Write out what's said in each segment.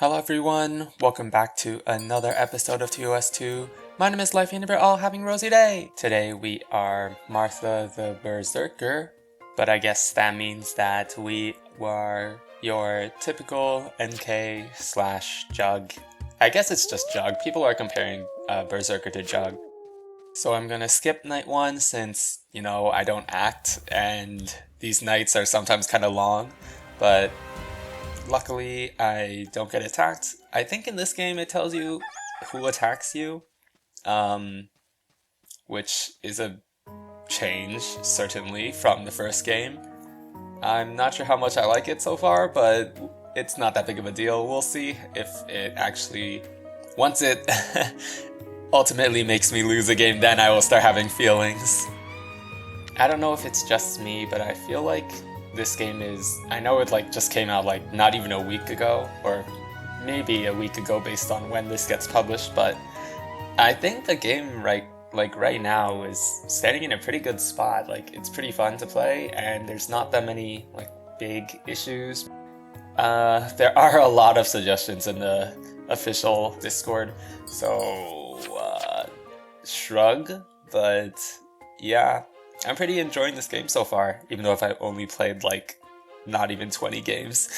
Hello everyone, welcome back to another episode of TOS2. My name is Life and we're all having a rosy day! Today we are Martha the Berserker, but I guess that means that we were your typical NK / Jug. I guess it's just Jug. People are comparing Berserker to Jug. So I'm gonna skip night 1 since, I don't act and these nights are sometimes kind of long, but luckily, I don't get attacked. I think in this game it tells you who attacks you, which is a change, certainly, from the first game. I'm not sure how much I like it so far, but it's not that big of a deal. We'll see if it actually... Once it ultimately makes me lose a game, then I will start having feelings. I don't know if it's just me, but I feel like this game is... I know it just came out not even a week ago, or maybe a week ago based on when this gets published, but I think the game right now is standing in a pretty good spot. It's pretty fun to play, and there's not that many big issues. There are a lot of suggestions in the official Discord, so shrug, but yeah. I'm pretty enjoying this game so far, even though I've only played not even 20 games.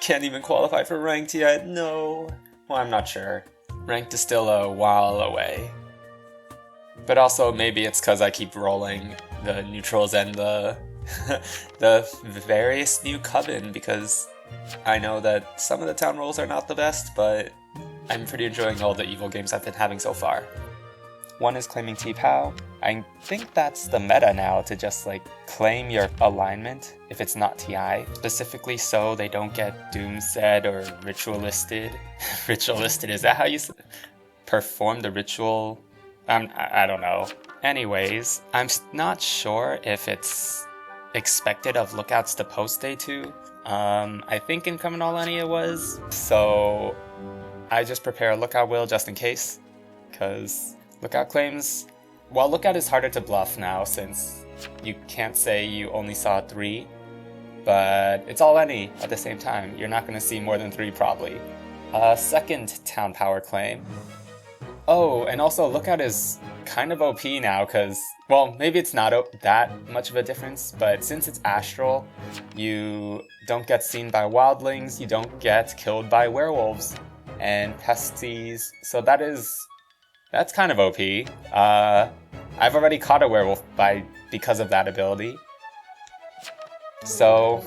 Can't even qualify for ranked yet, no. Well, I'm not sure. Ranked is still a while away. But also maybe it's because I keep rolling the neutrals and the various new coven, because I know that some of the town rolls are not the best, but I'm pretty enjoying all the evil games I've been having so far. One is claiming T-Pow. I think that's the meta now, to just claim your alignment if it's not TI. Specifically so they don't get doomsaid or ritualisted. Ritualisted, is that how you perform the ritual? I don't know. Anyways, I'm not sure if it's expected of lookouts to post day 2. I think in Common Alani it was. So I just prepare a lookout will just in case, because lookout claims... Well, lookout is harder to bluff now since you can't say you only saw 3, but it's all any at the same time. You're not going to see more than 3 probably. Second town power claim. Oh, and also lookout is kind of OP now because, well, maybe it's not that much of a difference, but since it's astral, you don't get seen by wildlings, you don't get killed by werewolves and pesties, so that's kind of OP. I've already caught a werewolf because of that ability. So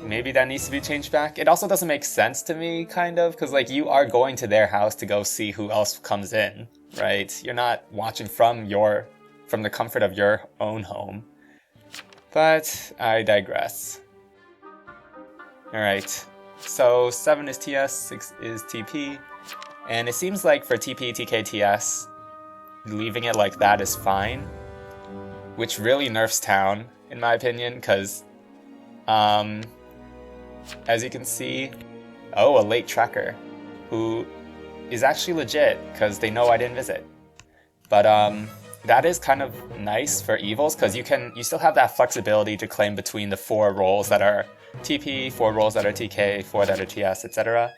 maybe that needs to be changed back. It also doesn't make sense to me, kind of, because you are going to their house to go see who else comes in, right? You're not watching from the comfort of your own home. But I digress. Alright, so 7 is TS, 6 is TP. And it seems like for TP, TK, TS, leaving it like that is fine, which really nerfs town, in my opinion, because, as you can see, a late tracker, who is actually legit, because they know I didn't visit. But, that is kind of nice for evils, because you still have that flexibility to claim between the 4 roles that are TP, 4 roles that are TK, 4 that are TS, etc.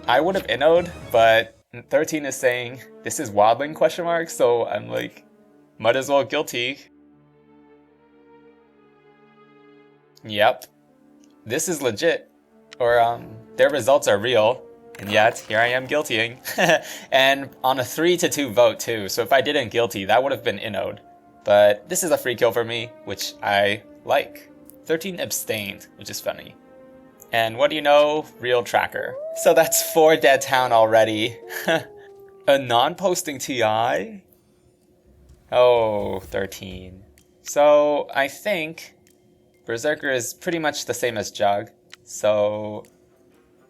I would have innoed, but 13 is saying this is wildling ? So I'm might as well guilty. Yep. This is legit. Or their results are real, and yet here I am guiltying. And on a 3-2 vote too, so if I didn't guilty, that would have been innoed. But this is a free kill for me, which I like. 13 abstained, which is funny. And what do you know? Real tracker. So that's 4 dead town already. A non-posting TI? Oh, 13. So I think Berserker is pretty much the same as Jug. So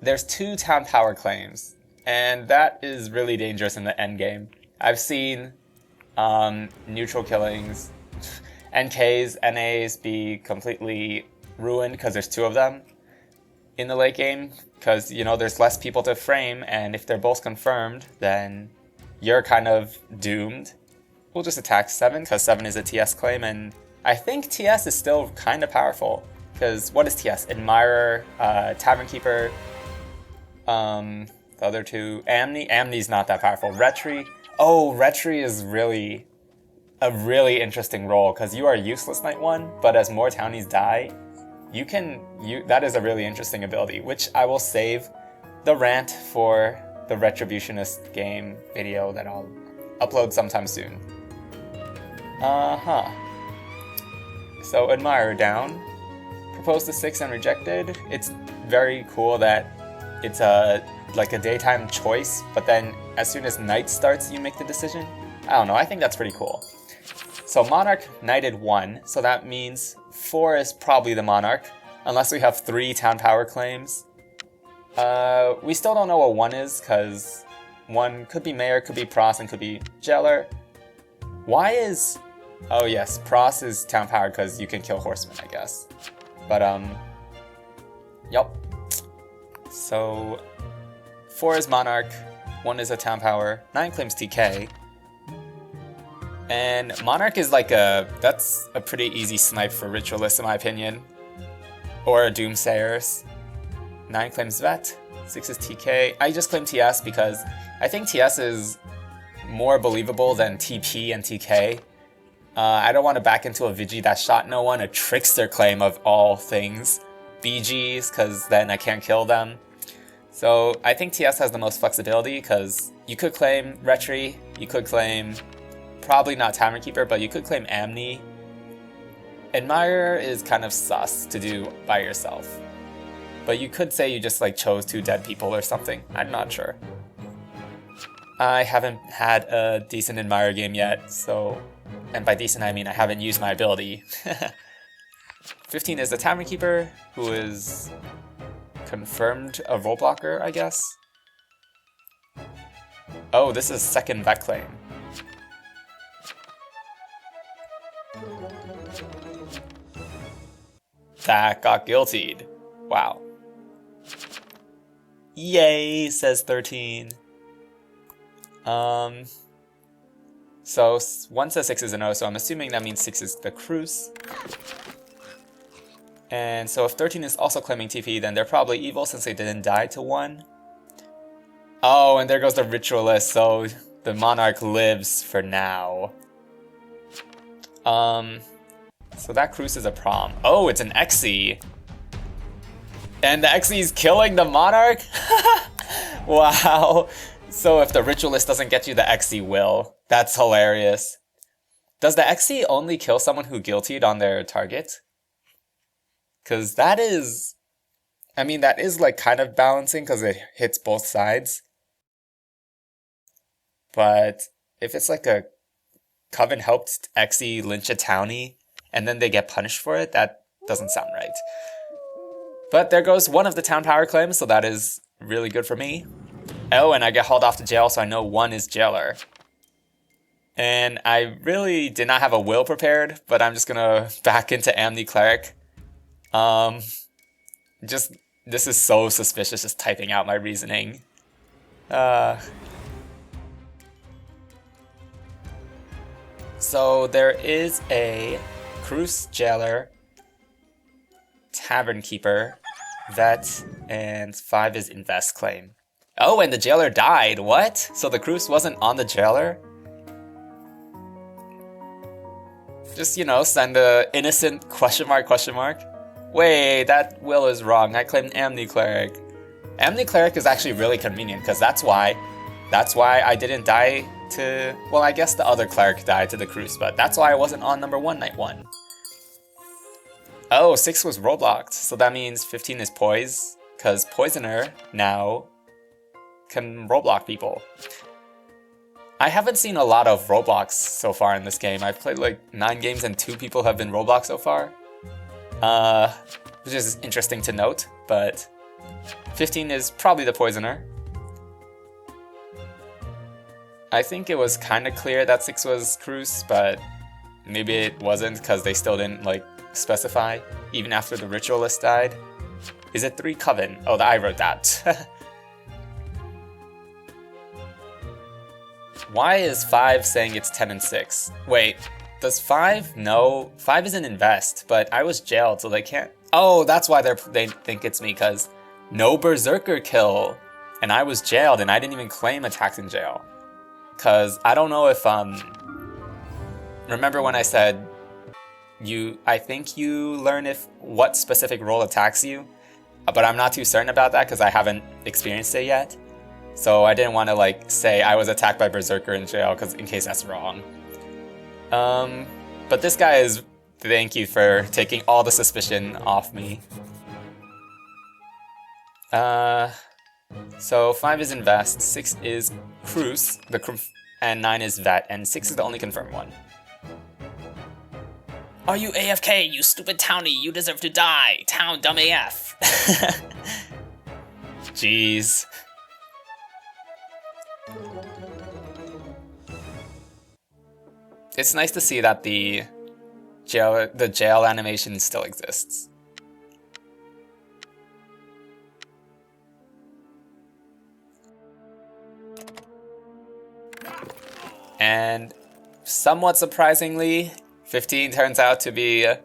there's 2 town power claims, and that is really dangerous in the endgame. I've seen neutral killings, NKs, NAs be completely ruined because there's 2 of them in the late game Because, you know, there's less people to frame, and if they're both confirmed, then you're kind of doomed. We'll just attack 7, because 7 is a TS claim, and I think TS is still kind of powerful. Because what is TS? Admirer, Tavern Keeper, the other two, Amni. Amni's not that powerful. Retri. Oh, Retri is really a really interesting role, because you are useless Night 1, but as more townies die, that is a really interesting ability, which I will save the rant for the Retributionist game video that I'll upload sometime soon. So Admirer down. Proposed to 6 and rejected. It's very cool that it's like a daytime choice, but then as soon as night starts, you make the decision. I don't know, I think that's pretty cool. So Monarch knighted 1, so that means 4 is probably the Monarch, unless we have 3 town power claims. We still don't know what 1 is, because 1 could be Mayor, could be Pros, and could be Jailer. Why is... Oh yes, Pros is town power because you can kill horsemen, I guess. But, yup. So, 4 is Monarch, 1 is a town power, 9 claims TK. And Monarch is like that's a pretty easy snipe for Ritualists in my opinion. Or a Doomsayers. 9 claims Vet, 6 is TK. I just claim TS because I think TS is more believable than TP and TK. I don't want to back into a Vigi that shot no one, a Trickster claim of all things. BGs, because then I can't kill them. So I think TS has the most flexibility, because you could claim Retri, you could claim... Probably not Tavern Keeper, but you could claim Amni. Admirer is kind of sus to do by yourself. But you could say you just like chose 2 dead people or something. I'm not sure. I haven't had a decent Admirer game yet, so... And by decent I mean I haven't used my ability. 15 is the Tavern Keeper, who is confirmed a role blocker, I guess. Oh, this is second vet claim. That got guiltied. Wow. Yay, says 13. So 1 says 6 is an O, so I'm assuming that means 6 is the Cruise. And so if 13 is also claiming TP, then they're probably evil since they didn't die to 1. Oh, and there goes the Ritualist, so the Monarch lives for now. So that Cruise is a prom. Oh, it's an Exy. And the Exy's killing the Monarch? Wow. So if the Ritualist doesn't get you, the Exy will. That's hilarious. Does the Exy only kill someone who guiltied on their target? Because that is... I mean, that is like kind of balancing because it hits both sides. But if it's like a Coven helped Exy lynch a townie, and then they get punished for it, that doesn't sound right. But there goes one of the town power claims, so that is really good for me. Oh, and I get hauled off to jail, so I know 1 is Jailer. And I really did not have a will prepared, but I'm just gonna back into Amni Cleric. This is so suspicious, just typing out my reasoning. So there is a Cruise Jailer, Tavern Keeper, Vet, and 5 is Invest claim. Oh, and the Jailer died, what? So the Cruise wasn't on the Jailer? Just, you know, send a innocent question mark. Wait, that will is wrong, I claimed Amni Cleric. Amni Cleric is actually really convenient, because that's why I didn't die to... Well, I guess the other Cleric died to the Cruise, but that's why I wasn't on number 1 night 1. Oh, 6 was roadblocked, so that means 15 is Poise, because Poisoner now can roadblock people. I haven't seen a lot of roadblocks so far in this game. I've played like 9 games and 2 people have been roadblocked so far. Which is interesting to note, but 15 is probably the Poisoner. I think it was kind of clear that 6 was Cruise, but maybe it wasn't because they still didn't like specify, even after the Ritualist died. Is it 3 Coven? Oh, I wrote that. Why is 5 saying it's 10 and 6? Wait, does 5? No, 5 is an invest, but I was jailed, so they can't. Oh, that's why they think it's me, because no Berserker kill. And I was jailed, and I didn't even claim attacks in jail. Because I don't know if, remember when I said, I think you learn what specific role attacks you? But I'm not too certain about that, because I haven't experienced it yet. So I didn't want to, like, say I was attacked by Berserker in jail, because in case that's wrong. But this guy is... Thank you for taking all the suspicion off me. So 5 is Invest, 6 is Cruise, and 9 is Vet, and 6 is the only confirmed one. Are you AFK, you stupid townie? You deserve to die! Town dumb AF! Jeez. It's nice to see that the jail animation still exists. And somewhat surprisingly, 15 turns out to be a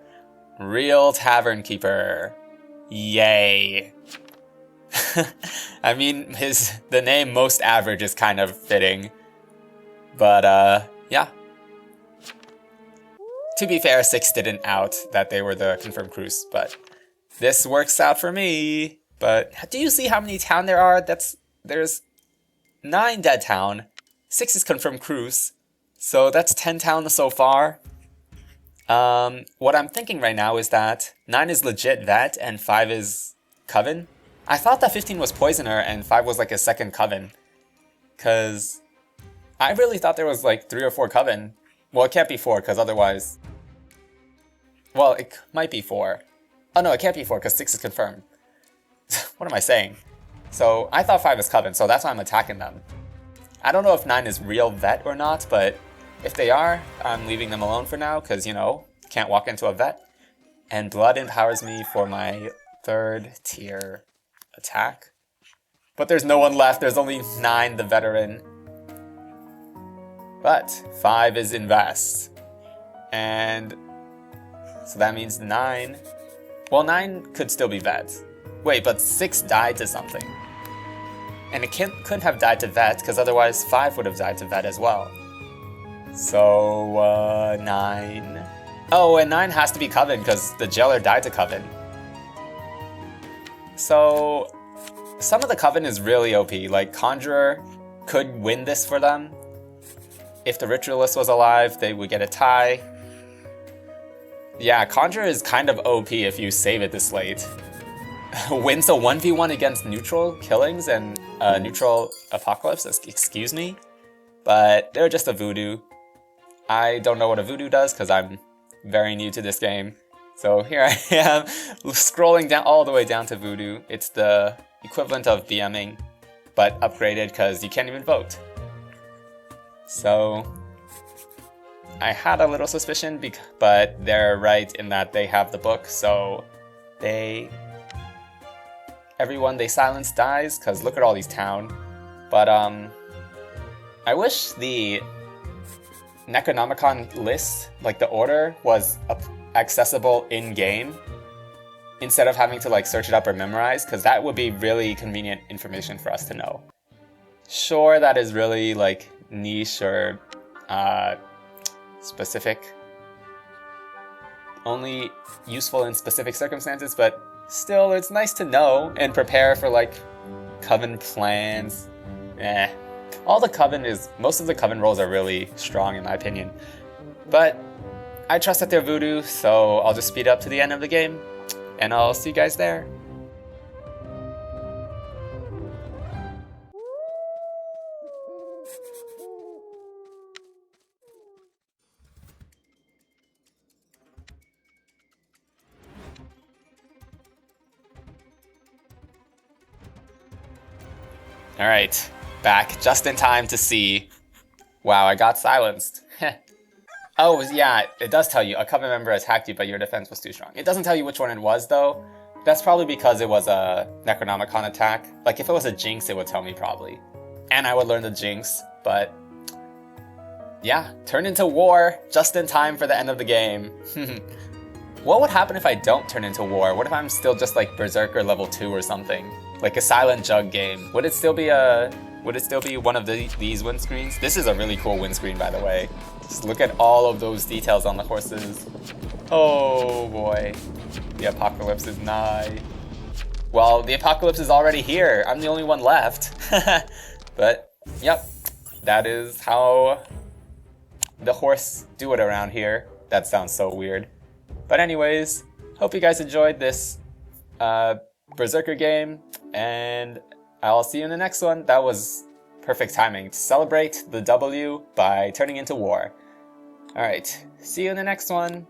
real tavern keeper. Yay. I mean, the name Most Average is kind of fitting. But yeah. To be fair, 6 didn't out that they were the confirmed crews, but this works out for me. But do you see how many town there are? There's 9 dead town, 6 is confirmed crews, so that's 10 town so far. What I'm thinking right now is that 9 is legit Vet and 5 is Coven. I thought that 15 was Poisoner and 5 was like a second Coven, cause I really thought there was like 3 or 4 Coven. Well, it can't be 4, because otherwise... Well, it might be 4. Oh no, it can't be 4, because 6 is confirmed. What am I saying? So, I thought 5 was Coven, so that's why I'm attacking them. I don't know if 9 is real Vet or not, but if they are, I'm leaving them alone for now, because, you know, can't walk into a Vet. And Blood empowers me for my 3rd tier attack. But there's no one left, there's only 9, the Veteran. But 5 is Invest. And so that means 9. Well, 9 could still be Vet. Wait, but 6 died to something. And it couldn't have died to Vet, because otherwise 5 would have died to Vet as well. So, 9. Oh, and 9 has to be Coven, because the Jailer died to Coven. So, some of the Coven is really OP. Like, Conjurer could win this for them. If the Ritualist was alive, they would get a tie. Yeah, Conjurer is kind of OP if you save it this late. Wins a 1v1 against neutral killings and neutral apocalypse, excuse me. But they're just a voodoo. I don't know what a voodoo does because I'm very new to this game. So here I am, scrolling down all the way down to voodoo. It's the equivalent of BMing, but upgraded because you can't even vote. So, I had a little suspicion, but they're right in that they have the book, so everyone they silence dies, because look at all these town. But, I wish the Necronomicon list, like the order, was accessible in-game, instead of having to, like, search it up or memorize, because that would be really convenient information for us to know. Sure, that is really, like, niche or specific, only useful in specific circumstances, but still it's nice to know and prepare for like Coven plans. Most of the Coven roles are really strong in my opinion, but I trust that they're voodoo, so I'll just speed up to the end of the game and I'll see you guys there. Alright, back just in time to see... Wow, I got silenced. Oh, yeah, it does tell you a Coven member attacked you, but your defense was too strong. It doesn't tell you which one it was, though. That's probably because it was a Necronomicon attack. Like, if it was a Jinx, it would tell me probably. And I would learn the Jinx, but... yeah, turn into War just in time for the end of the game. What would happen if I don't turn into War? What if I'm still just like Berserker level 2 or something? Like a Silent Jug game. Would it still be one of these windscreens? This is a really cool windscreen, by the way. Just look at all of those details on the horses. Oh boy. The apocalypse is nigh. Well, the apocalypse is already here. I'm the only one left. But, yep. That is how the horse do it around here. That sounds so weird. But anyways, hope you guys enjoyed this Berserker game, and I'll see you in the next one. That was perfect timing to celebrate the W by turning into War. Alright, see you in the next one.